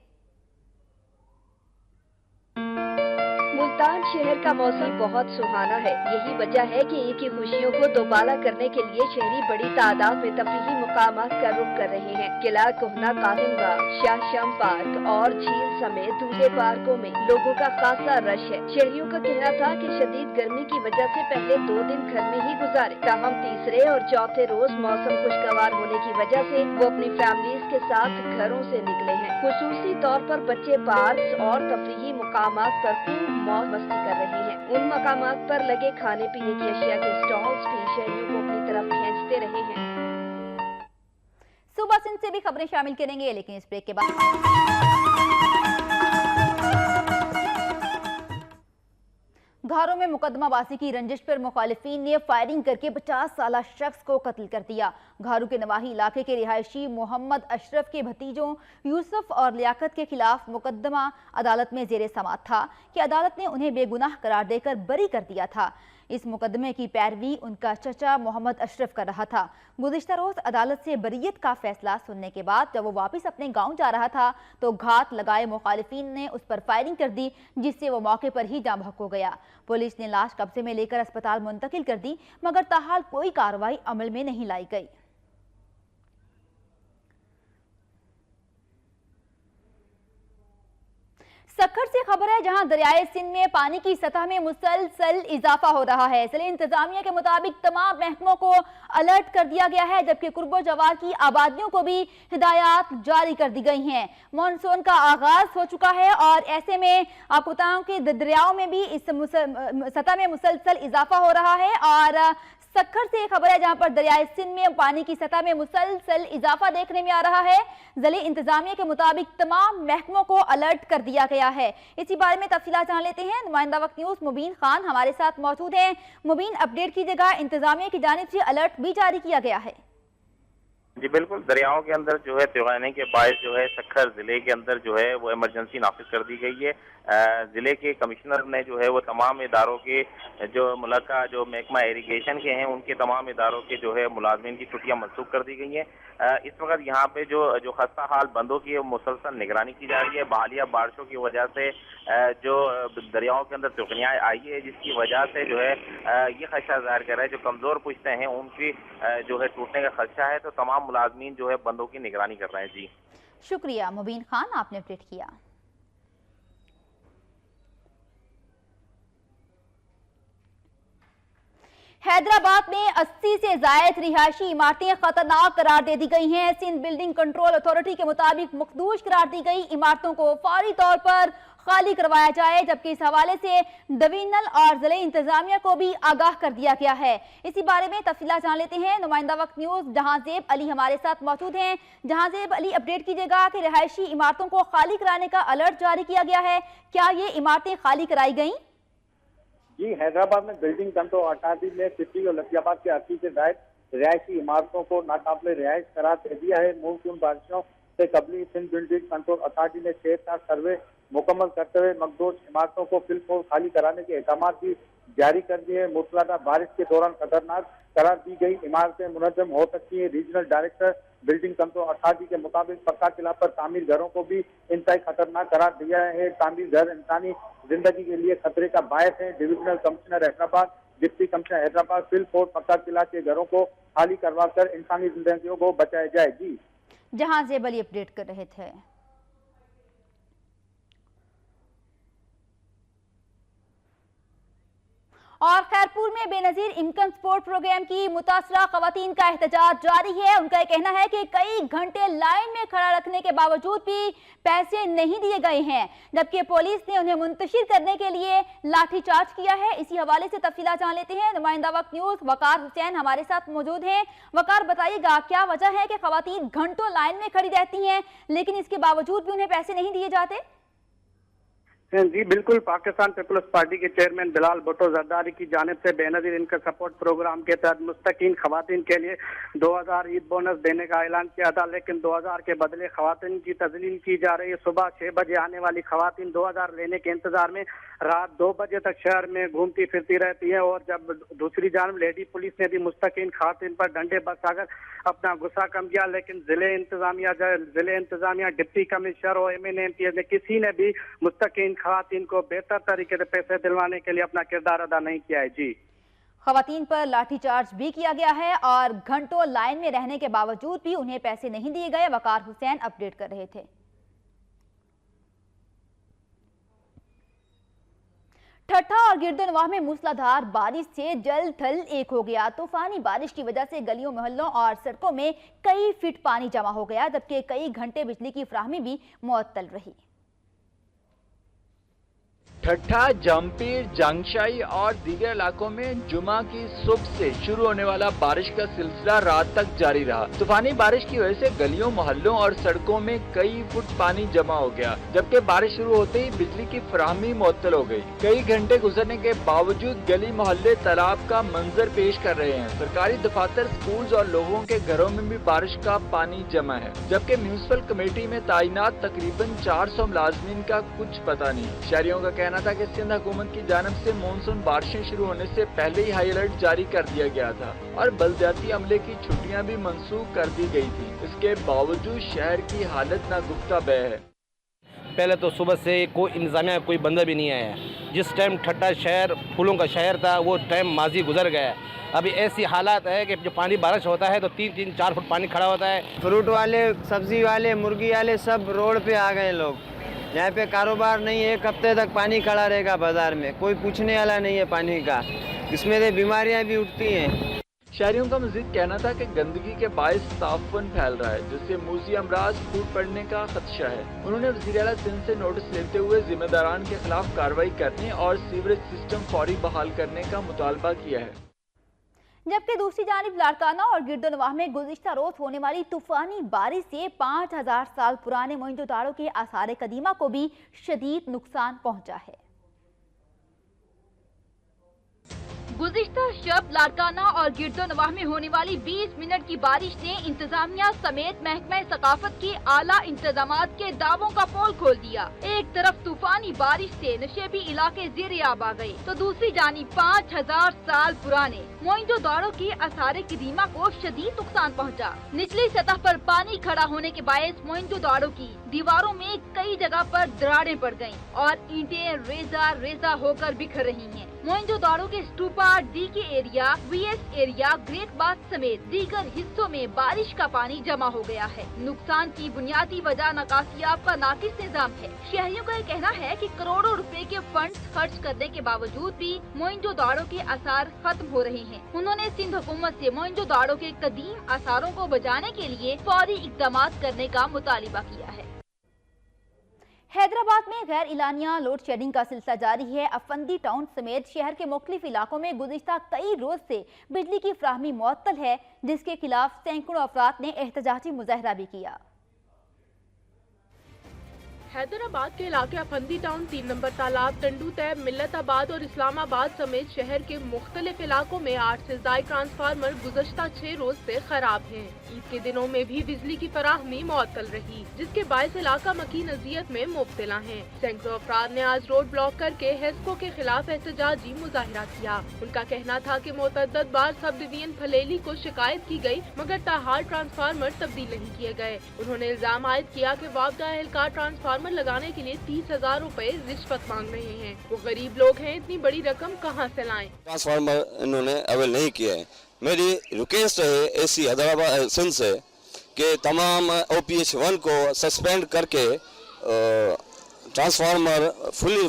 मुल्तान शहर का मौसम बहुत सुहाना है। यही वजह है कि ईद की खुशियों को दोबाला करने के लिए शहरी बड़ी तादाद में तफरीही मुकामात का रुख कर रहे हैं। किला कोहना, कासिमबाग, शाहशाम पार्क और झील समेत दूसरे पार्कों में लोगों का खासा रश है। शहरियों का कहना था कि शदीद गर्मी की वजह से पहले 2 दिन घर में ही गुजारे, ताहम तीसरे और चौथे रोज मौसम खुशगवार होने की वजह से वो अपनी फैमिलीज के साथ घरों से निकले हैं। खुसूसी तौर पर बच्चे पार्क और तफरीही मुकामात पर खूब मौज मस्ती कर रहे हैं। उन मकामात पर लगे खाने पीने की अशिया के स्टॉल्स भी शहरियों को अपनी तरफ खींचते रहे हैं।
सुबह सिंध से भी खबरें शामिल करेंगे, लेकिन इस ब्रेक के बाद घारों में मुकदमाबाजी की रंजिश पर मुखालिफिन ने फायरिंग करके 50 साला शख्स को कत्ल कर दिया। घारू के नवाही इलाके के रिहायशी मोहम्मद अशरफ के भतीजों यूसुफ और लियाकत के खिलाफ मुकदमा अदालत में जेर समाअत था कि अदालत ने उन्हें बेगुनाह करार देकर बरी कर दिया था। इस मुकदमे की पैरवी उनका चचा मोहम्मद अशरफ कर रहा था। गुज़िश्ता रोज अदालत से बरीयत का फैसला सुनने के बाद जब वो वापस अपने गांव जा रहा था तो घात लगाए मुखालिफिन ने उस पर फायरिंग कर दी, जिससे वो मौके पर ही जाँ बहक हो गया। पुलिस ने लाश कब्जे में लेकर अस्पताल मुंतकिल कर दी, मगर ताहाल कोई कार्रवाई अमल में नहीं लाई गई। सक्खर से खबर है, जहां दरियाए सिंध में पानी की सतह में मुसलसल इजाफा हो रहा है। जिले इंतजामिया के मुताबिक तमाम महकमों को अलर्ट कर दिया गया है, जबकि कुर्बो जवार की आबादियों को भी हिदायत जारी कर दी गई हैं। मानसून का आगाज हो चुका है और ऐसे में आपको बताऊं कि दरियाओं में भी इस सतह में मुसलसल इजाफा हो रहा है। और सक्खर से खबर है, जहां पर दरियाए सिंध में पानी की सतह में मुसलसल इजाफा देखने में आ रहा है। जिले इंतजामिया के मुताबिक तमाम महकमों को अलर्ट कर दिया गया है। इसी बारे में तफसीलात जान लेते हैं। नुमाइंदा वक्त न्यूज मुबीन खान हमारे साथ मौजूद हैं। मुबीन, अपडेट कीजिएगा, इंतजामिया की जानिब से अलर्ट भी जारी किया गया है।
जी बिल्कुल, दरियाओं के अंदर जो है तूफानी के बायस जो है सक्खर जिले के अंदर जो है वो इमरजेंसी नाफिज कर दी गई है। जिले के कमिश्नर ने जो है वो तमाम इदारों के जो मुलक्का जो महकमा इरिगेशन के हैं उनके तमाम इदारों के जो है मुलाजमीन की छुट्टियां मनसूख कर दी गई हैं। इस वक्त यहाँ पे जो खस्ता हाल बंदों की मुसलसल निगरानी की जा रही है। हालिया बारिशों की वजह से जो दरियाओं के अंदर तूफानियाँ आई है, जिसकी वजह से जो है ये खदशा जाहिर कर रहा है जो कमजोर पुश्तें हैं उनकी जो है टूटने का खदशा है। तो तमाम मुलाजमीन जो है बंदों की निगरानी कर रहे हैं। जी
शुक्रिया मुबीन खान, आपने अपडेट किया। हैदराबाद में 80 से जायद रिहायशी इमारतें खतरनाक करार दे दी गई हैं। सिंध बिल्डिंग कंट्रोल अथॉरिटी के मुताबिक मखदूश करार दी गई इमारतों को फौरी तौर पर खाली करवाया जाए, जबकि इस हवाले से डिवीजनल और जिले इंतजामिया को भी आगाह कर दिया गया है। इसी बारे में तफसीलात जान लेते हैं। नुमाइंदा वक्त न्यूज जहांजेब अली हमारे साथ मौजूद हैं। जहांजेब अली, अपडेट कीजिएगा कि रिहायशी इमारतों को खाली कराने का अलर्ट जारी किया गया है, क्या ये इमारतें खाली कराई गई?
जी, हैदराबाद में बिल्डिंग कंट्रोल अथॉरिटी ने सिटी और लखियाबाद के 80 से जायद रिहायशी इमारतों को नाकाबिले रिहायश करार दे दिया है। मानसून बारिशों से कबली सिंध बिल्डिंग कंट्रोल अथॉरिटी ने 6 सर्वे मुकम्मल करते हुए मखदूश इमारतों को फिलहाल खाली कराने के अहकाम भी जारी कर दिए। मूसलाधार बारिश के दौरान खतरनाक करार दी गई इमारतें मुनज़्ज़म हो सकती है। Regional director building control authority के मुताबिक पक्का किला पर तामीर घरों को भी इंतहाई खतरनाक करार दिया है। तामीर घर इंसानी जिंदगी के लिए खतरे का बायस है। Divisional commissioner Hyderabad, deputy commissioner Hyderabad फिलहाल पक्का किला के घरों को खाली करवाकर इंसानी जिंदगियों को बचाया जाए। जी,
जहांजेब अली अपडेट कर रहे थे। और खैरपुर में बेनजीर इनकम सपोर्ट प्रोग्राम की मुतासरा खवातीन का एहतजाज जारी है। उनका कहना है कि कई घंटे लाइन में खड़ा रखने के बावजूद भी पैसे नहीं दिए गए हैं, जबकि पुलिस ने उन्हें मुंतशिर करने के लिए लाठीचार्ज किया है। इसी हवाले से तफसीलात जान लेते हैं। नुमाइंदा वक्त न्यूज वकार हुसैन हमारे साथ मौजूद हैं। वकार, बताइएगा क्या वजह है कि खवातीन घंटों लाइन में खड़ी रहती हैं लेकिन इसके बावजूद भी उन्हें पैसे नहीं दिए जाते?
जी बिल्कुल, पाकिस्तान पीपल्स पार्टी के चेयरमैन बिलाल भुट्टो जरदारी की जानिब से बेनजीर इनकम सपोर्ट प्रोग्राम के तहत मुस्तकीन खवातीन के लिए 2000 ईद बोनस देने का ऐलान किया था, लेकिन 2000 के बदले खवातीन की तजलील की जा रही है। सुबह 6 बजे आने वाली खवातीन 2000 लेने के इंतजार में रात 2 बजे तक शहर में घूमती फिरती रहती है। और जब दूसरी जानब लेडी पुलिस ने भी मुस्तकीन खवातीन पर डंडे बरसाकर अपना गुस्सा कम किया, लेकिन जिले इंतजामिया डिप्टी कमिश्नर और MNMPS ने किसी ने भी मुस्तकीन खवातीन को बेहतर तरीके से पैसे दिलवाने के लिए अपना किरदार अदा नहीं किया है। जी,
खवातीन पर लाठीचार्ज भी किया गया है और घंटों लाइन में रहने के बावजूद भी उन्हें पैसे नहीं दिए गए। वकार हुसैन अपडेट कर रहे थे। ठट्ठा और गिरदनवाह में मूसलाधार बारिश से जल थल एक हो गया। तूफानी बारिश की वजह से गलियों, मोहल्लों और सड़कों में कई फीट पानी जमा हो गया, जबकि कई घंटे बिजली की फराहमी भी मुअत्तल रही।
ठट्ठा, जमपीर, जंगशाई और दीगर इलाकों में जुमा की सुबह से शुरू होने वाला बारिश का सिलसिला रात तक जारी रहा। तूफानी बारिश की वजह से गलियों, मोहल्लों और सड़कों में कई फुट पानी जमा हो गया, जबकि बारिश शुरू होते ही बिजली की फराहमी मुअत्तल हो गई। कई घंटे गुजरने के बावजूद गली मोहल्ले तालाब का मंजर पेश कर रहे हैं। सरकारी दफातर, स्कूल और लोगों के घरों में भी बारिश का पानी जमा है, जबकि म्यूनिसिपल कमेटी में तैनात तकरीबन 400 मुलाजमीन का कुछ पता नहीं। शहरियों का कहना था कि सिंध हुकूमत की जानिब से मानसून बारिशें शुरू होने से पहले ही हाई अलर्ट जारी कर दिया गया था और बलदियाती अमले की छुट्टियां भी मंसूख कर दी गई थी। इसके बावजूद शहर की हालत नागुफ्ता बह है।
पहले तो सुबह से कोई इंतजामिया कोई बंदा भी नहीं आया। जिस टाइम ठट्टा शहर फूलों का शहर था वो टाइम माजी गुजर गया। अभी ऐसी हालात है कि जो पानी बारिश होता है तो 3-4 फुट पानी खड़ा होता है।
फ्रूट वाले, सब्जी वाले, मुर्गी वाले सब रोड पे आ गए लोग। यहाँ पे कारोबार नहीं है, 1 हफ्ते तक पानी खड़ा रहेगा बाजार में, कोई पूछने वाला नहीं है पानी का। इसमें से बीमारियाँ भी उठती हैं।
शहरियों का मजीद कहना था कि गंदगी के बायस ताफन फैल रहा है, जिससे मूजी अमराज फूट पड़ने का खदशा है। उन्होंने वज़ीर आला सिंध से नोटिस लेते हुए जिम्मेदारान के खिलाफ कार्रवाई करने और सीवरेज सिस्टम फौरी बहाल करने का मुतालबा किया है।
जबकि दूसरी जानिब लाड़काना और गिरदनवाह में गुज़िश्ता रोज होने वाली तूफानी बारिश से 5000 साल पुराने मोइंजोदाड़ो के आसार कदीमा को भी शदीद नुकसान पहुंचा है। गुज़िश्ता शब लाड़काना और गिरदोनवाह में होने वाली 20 मिनट की बारिश ने इंतजामिया समेत महकमा सकाफत के आला इंतजामात के दावों का पोल खोल दिया। एक तरफ तूफानी बारिश से नशेबी इलाके ज़ेर-ए-आब आ गए तो दूसरी जानिब 5000 साल पुराने मोइंजो दारो के आसारे कदीमा को शदीद नुकसान पहुंचा। निचली सतह पर पानी खड़ा होने के बायस मोइंजो दारो की दीवारों में कई जगह पर दरारें पड़ गयीं और ईंटें रेजा रेजा होकर बिखर रही हैं। मोइंजो दारो के स्टूपा, डी के area, VS area, great bath समेत दीगर हिस्सों में बारिश का पानी जमा हो गया है। नुकसान की बुनियादी वजह नकासियाब का नाकिस निजाम है। शहरियों का कहना है कि करोड़ों रुपए के फंड्स खर्च करने के बावजूद भी मोइंजो दारो के आसार खत्म हो रहे हैं। उन्होंने सिंध हुकूमत से मोइंजो दारो के कदीम आसारों को बचाने के लिए फौरी इक़दामात करने का मुतालिबा किया है। हैदराबाद में गैर इलानिया लोड शेडिंग का सिलसिला जारी है। अफंदी टाउन समेत शहर के मुख्तलिफ इलाकों में गुज़िश्ता कई रोज से बिजली की फ्राहमी मुअत्तल है, जिसके खिलाफ सैकड़ों अफराद ने एहतजाजी मुजाहरा भी किया।
हैदराबाद के इलाके अफंदी टाउन, 3 नंबर तालाब, टंडू तैब, मिल्लताबाद और इस्लामाबाद समेत शहर के मुख्तलिफ इलाकों में 8 से ज़ायद ट्रांसफार्मर गुज़श्ता 6 रोज से खराब हैं। ईद के दिनों में भी बिजली की फराहमी मुअत्तल रही, जिसके बायस इलाका मकीन अजियत में मुब्तला है। सैकड़ों अफराद ने आज रोड ब्लॉक करके हेस्को के खिलाफ एहतजाजी मुजाहरा किया। उनका कहना था कि मुतअद्दिद बार सब डिवीजन फलेली को शिकायत की गई, मगर ताहार ट्रांसफार्मर तब्दील नहीं किए गए। उन्होंने इल्जाम आयद किया कि वापदा एहलकार ट्रांसफार्मर लगाने के लिए 30,000 रुपए रिश्वत मांग रहे हैं। वो गरीब लोग हैं, इतनी बड़ी रकम कहां से लाएं?
ट्रांसफार्मर इन्होंने अवेल नहीं किया है। मेरी रिक्वेस्ट है एसी हैदराबाद सिंध से कि तमाम OPH 1 को सस्पेंड करके ट्रांसफार्मर फुली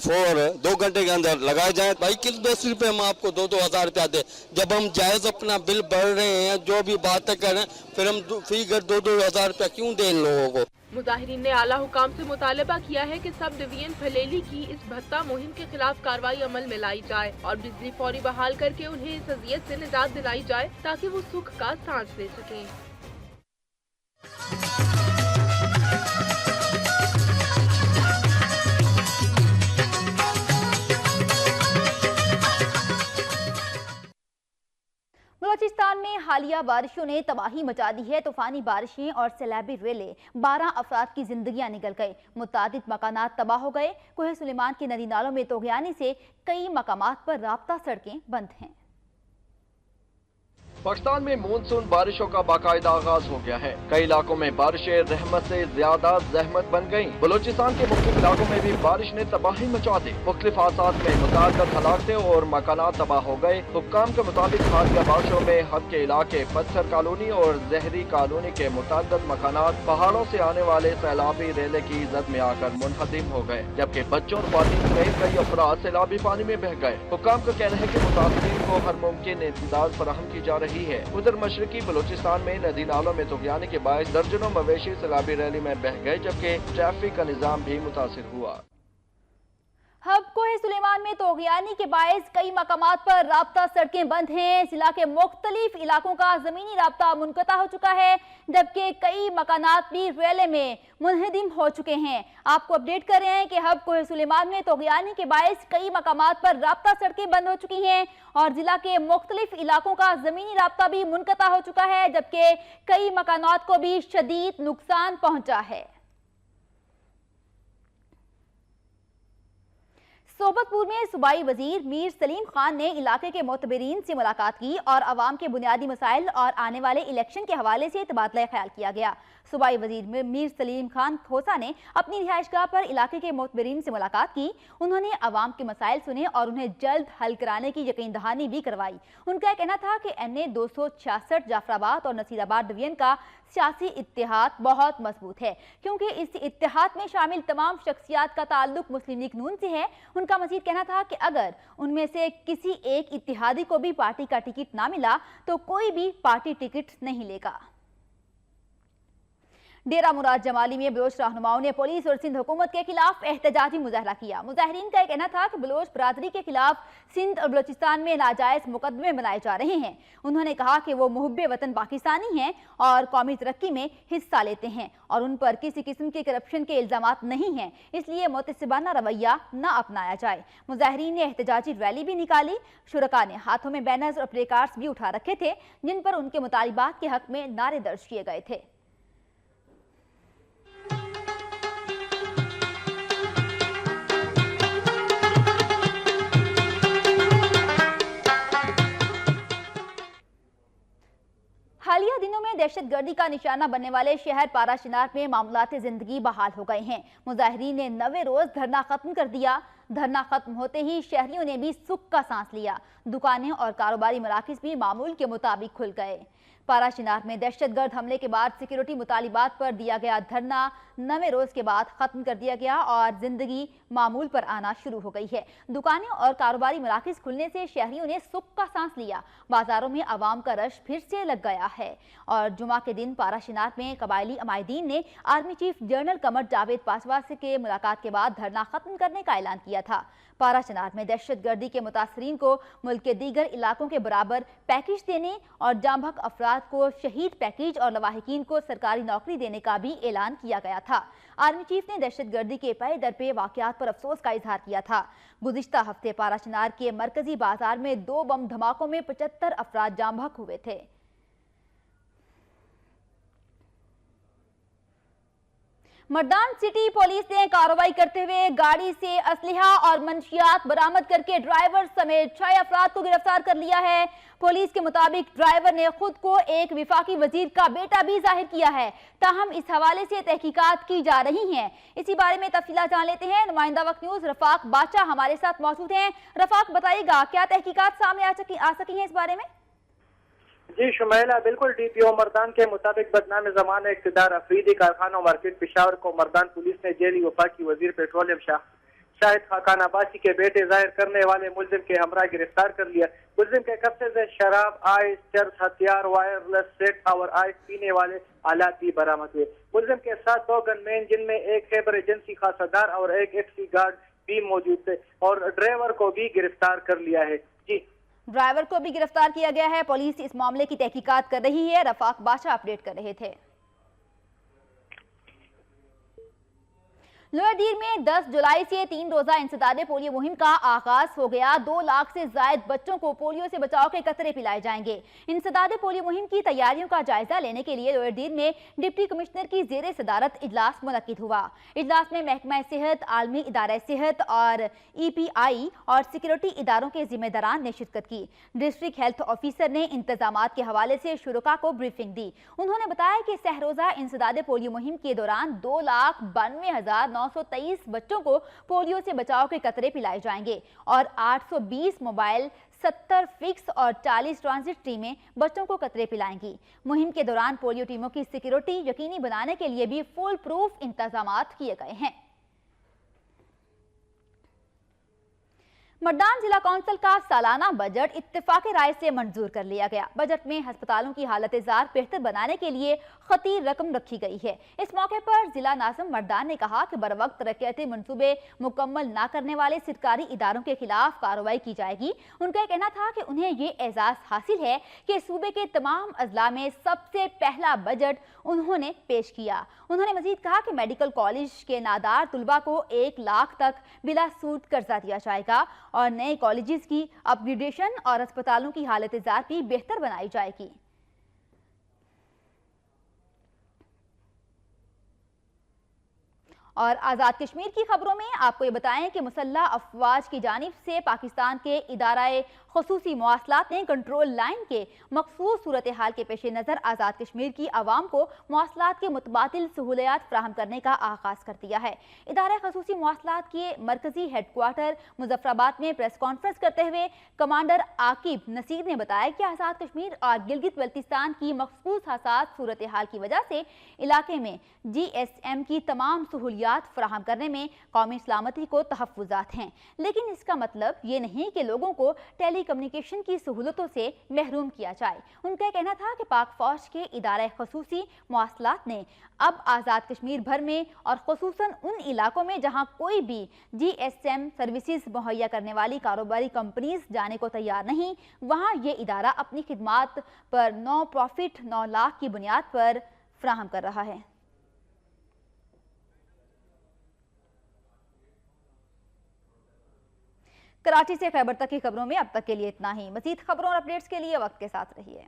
2 घंटे के अंदर लगाए जाए। भाई किस 10 रुपए हम आपको 2-2 हज़ार रुपया दे, जब हम जायज़ अपना बिल भर रहे हैं, जो भी बातें कर रहे हैं, फिर हम फी 2-2 हज़ार रुपया क्यों दें इन लोगों को?
मुजाहिरीन ने आला हुकाम से मुतालबा किया है कि सब डिवीजन फलेली की इस भत्ता मुहिम के खिलाफ कार्रवाई अमल में लाई जाए और बिजली फौरी बहाल करके उन्हें इस अजियत से निजात दिलाई जाए ताकि वो सुख का सांस ले सकें।
बलूचिस्तान में हालिया बारिशों ने तबाही मचा दी है। तूफानी बारिशें और सैलाबी रेले 12 अफराद की जिंदगियां निकल गए। मुतादिद मकानात तबाह हो गए। कोहे सुलेमान के नदी नालों में तोगयानी से कई मकामात पर राब्ता सड़कें बंद हैं।
पाकिस्तान में मानसून बारिशों का बाकायदा आगाज हो गया है। कई इलाकों में बारिशें रहमत से ज्यादा जहमत बन गयीं। बलूचिस्तान के मुख्तलिफ इलाकों में भी बारिश ने तबाही मचा दी। मुख्तलिफ हादसात में मुतअद्दिद हलाकतें और मकानात तबाह हो गए। हुक्काम के मुताबिक हालिया बारिशों में हद के इलाके पत्थर कॉलोनी और जहरी कॉलोनी के मुतअद्दिद मकानात पहाड़ों से आने वाले सैलाबी रेले की जद में आकर मुनहदिम हो गए, जबकि बच्चों और ख्वातीन समेत कई अफराद सैलाबी पानी में बह गए। हुक्काम का कहना है कि मुतासिरीन को हर मुमकिन इमदाद फराहम की जा रही है। उधर मशरकी बलूचिस्तान में नदी नालों में तूफानी के बायस दर्जनों मवेशी सैलाबी रैली में बह गए, जबकि ट्रैफिक का निजाम भी मुतासिर हुआ।
हब कोहे सुलेमान में तोगयानी के बायस कई मकामात पर राब्ता सड़कें बंद हैं। जिला के मुख्तलिफ इलाकों का जमीनी राब्ता मुनक़ता हो चुका है, जबकि कई मकानात भी रेले में मुनहदिम हो चुके हैं। आपको अपडेट कर रहे हैं कि हब कोहे सुलेमान में तोगयानी के बायस कई मकामात पर राब्ता सड़कें बंद हो चुकी हैं और जिला के मुख्तलिफ इलाकों का जमीनी राब्ता भी मुनक़ता हो चुका है, जबकि कई मकानात को भी शदीद नुकसान पहुंचा है। सोबतपुर में सूबाई वजीर मीर सलीम खान ने इलाके के मोतबरीन से मुलाकात की और आवाम के बुनियादी मसाइल और आने वाले इलेक्शन के हवाले से तबादला ख्याल किया गया। सूबाई वजीर मीर सलीम खान खोसा ने अपनी रिहाइशगाह पर इलाके के मोतबरीन से मुलाकात की। उन्होंने आवाम के मसाइल सुने और उन्हें जल्द हल कराने की यकीन दहानी भी करवाई। उनका कहना था कि NA 266 जाफराबाद और नसीराबाद डिवीजन का सियासी इत्तेहाद बहुत मजबूत है, क्योंकि इस इत्तेहाद में शामिल तमाम शख्सियात का ताल्लुक मुस्लिम लीग नून से है। उनका मजीद कहना था कि अगर उनमें से किसी एक इत्तेहादी को भी पार्टी का टिकट ना मिला तो कोई भी पार्टी टिकट नहीं लेगा। डेरा मुराद जमाली में बलोच रहनुमाओं ने पुलिस और सिंध हुकूमत के खिलाफ एहतजाजी मुजाहरा किया। मुजाहरीन का कहना था कि बलोच बरादरी के खिलाफ सिंध और बलोचिस्तान में नाजायज मुकदमे बनाए जा रहे हैं। उन्होंने कहा कि वो मुहब्बे वतन पाकिस्तानी हैं और कौमी तरक्की में हिस्सा लेते हैं और उन पर किसी किस्म के करप्शन के इल्जामात नहीं हैं, इसलिए मुतसिबाना रवैया न अपनाया जाए। मुजाहरीन ने एहतजाजी रैली भी निकाली। शुरका ने हाथों में बैनर्स और प्ले कार्ड्स भी उठा रखे थे जिन पर उनके मुतालिबात के हक में नारे दर्ज किए गए थे। हालिया दिनों में दहशतगर्दी का निशाना बनने वाले शहर पाराशिनार में मामलात जिंदगी बहाल हो गए हैं। मुजाहिरीन ने 9वें रोज धरना खत्म कर दिया। धरना खत्म होते ही शहरियों ने भी सुख का सांस लिया। दुकानें और कारोबारी मराकिज भी मामूल के मुताबिक खुल गए। पाराशिनार में दहशतगर्द हमले के बाद सिक्योरिटी मुतालिबात पर दिया गया धरना 9वें रोज के बाद खत्म कर दिया गया और जिंदगी मामूल पर आना शुरू हो गई है। दुकानें और कारोबारी मराकिज खुलने से शहरियों ने सुख का सांस लिया। बाजारों में आवाम का रश फिर से लग गया है और जुमा के दिन पाराशिनार में कबायली अमायदीन ने army chief general Qamar Javed Bajwa से के मुलाकात के बाद धरना खत्म करने का ऐलान किया था। पाराशिनार में दहशतगर्दी के मुतासरीन को मुल्क के दीगर इलाकों के बराबर पैकेज देने और जांबहक अफराद को शहीद पैकेज और लवाहिकीन को सरकारी नौकरी देने का भी ऐलान किया गया था। आर्मी चीफ ने दहशतगर्दी के पए दर पे वाकयात पर अफसोस का इजहार किया था। गुज़िश्ता हफ्ते पाराशिनार के मरकजी बाजार में 2 बम धमाकों में 75 अफराद जांबहक हुए थे। मर्दान सिटी पुलिस ने कार्रवाई करते हुए गाड़ी से असलहा और मंशियात बरामद करके ड्राइवर समेत 6 अफराद को गिरफ्तार कर लिया है। पुलिस के मुताबिक ड्राइवर ने खुद को एक विफाकी वजीर का बेटा भी जाहिर किया है। ताहम इस हवाले से तहकीकात की जा रही हैं। इसी बारे में तफसीलात जान लेते हैं। नुमाइंदा वक्त न्यूज रफाक बादशाह हमारे साथ मौजूद हैं। रफाक, बताइएगा क्या तहकीकात सामने आ सकी हैं इस बारे में?
जी शुमैला, बिल्कुल डीपीओ मर्दान के मुताबिक बदनाम ज़माना इक़्तिदार अफरीदी कारखाना मार्केट पेशावर को मर्दान पुलिस ने जेली वफाकी वजीर पेट्रोलियम शाहिद खाकान अब्बासी के बेटे जाहिर करने वाले मुलजिम के हमरा गिरफ्तार कर लिया। मुलजिम के कब्जे से शराब, आइस, चर्स, हथियार, वायरलेस सेट और आइस पीने वाले आलात भी बरामद हुए। मुलजिम के साथ 2 गनमैन जिनमें एक खैबर एजेंसी खासादार और एक एफसी गार्ड भी मौजूद थे और ड्राइवर को भी गिरफ्तार कर लिया है। जी,
ड्राइवर को भी गिरफ्तार किया गया है। पुलिस इस मामले की तहकीकात कर रही है। रफाक बादशाह अपडेट कर रहे थे। लोअर डीर में 10 जुलाई से 3 रोजा इंसदादे पोलियो मुहिम का आगाज हो गया। 2 लाख से ज्यादा बच्चों को पोलियो से बचाव के कतरे पिलाए जाएंगे। इंसदादे पोलियो मुहिम की तैयारियों का जायजा लेने के लिए लोअर डीर में डिप्टी कमिश्नर की जेर सदारत इजलास मुनक्किद हुआ। इजलास में महकमा सेहत, आलमी इदारा सेहत और EPI और सिक्योरिटी इदारों के जिम्मेदारान ने शिरकत की। डिस्ट्रिक्ट हेल्थ ऑफिसर ने इंतजामात के हवाले से शुरुका को ब्रीफिंग दी। उन्होंने बताया कि सहरोजा इंसदादे पोलियो मुहिम के दौरान 2,92,923 बच्चों को पोलियो से बचाव के कतरे पिलाए जाएंगे और 820 मोबाइल, 70 फिक्स और 40 ट्रांजिट टीमें बच्चों को कतरे पिलाएंगी। मुहिम के दौरान पोलियो टीमों की सिक्योरिटी यकीनी बनाने के लिए भी फुल प्रूफ इंतजामात किए गए हैं। मर्दान जिला कौंसिल का सालाना बजट इत्तेफाक राय से मंजूर कर लिया गया। बजट में अस्पतालों की हालत-ए-जार बेहतर बनाने के लिए खती रकम रखी गई है। इस मौके पर जिला नाज़िम मर्दान ने कहा कि बर वक्त तरक्याती मंसूबे मुकम्मल न करने वाले सरकारी इदारों के खिलाफ कार्रवाई की जाएगी। उनका कहना था कि उन्हें ये एजाज हासिल है कि सूबे के तमाम अजला में सबसे पहला बजट उन्होंने पेश किया। उन्होंने मजीद कहा कि मेडिकल कॉलेज के नादार तुलबा को 1 लाख तक बिला सूद कर्जा दिया जाएगा और नए कॉलेजेस की अपग्रेडेशन और अस्पतालों की हालत-ए-जार भी बेहतर बनाई जाएगी। और आज़ाद कश्मीर की खबरों में आपको ये बताएं कि मुसल्लह अफवाज की जानिब से पाकिस्तान के इदाराए खसूसी मवासलात ने कंट्रोल लाइन के मखसूस सूरत हाल के पेश नज़र आज़ाद कश्मीर की आवाम को मवासलात के मुतबादिल सहूलियात फ्राहम करने का आगाज़ कर दिया है। इदारा खसूसी मवासलात के मरकजी हेडक्वार्टर मुजफ्फराबाद में प्रेस कॉन्फ्रेंस करते हुए कमांडर आकिब नसीर ने बताया कि आज़ाद कश्मीर और गिलगित बल्तिस्तान की मखसूस हसास सूरत हाल की वजह से इलाके में GSM की तमाम सहूलियात फराहम करने में कौमी सलामती को तहफ़्फ़ुज़ात हैं, लेकिन इसका मतलब ये नहीं कि लोगों को टेली टेली कम्युनिकेशन की सहूलतों से महरूम किया जाए। उनका कहना था कि पाक फौज के इदारे खसूसी मवासलात ने अब आज़ाद कश्मीर भर में और खुसूसन उन इलाकों में जहां कोई भी GSM सर्विसेज मुहैया करने वाली कारोबारी कंपनीज जाने को तैयार नहीं, वहां ये इदारा अपनी खिदमात पर नो प्रॉफिट 9 लाख की बुनियाद पर फराहम कर रहा है। कराची से खैबर तक की खबरों में अब तक के लिए इतना ही। मज़ीद खबरों और अपडेट्स के लिए वक्त के साथ रहिए।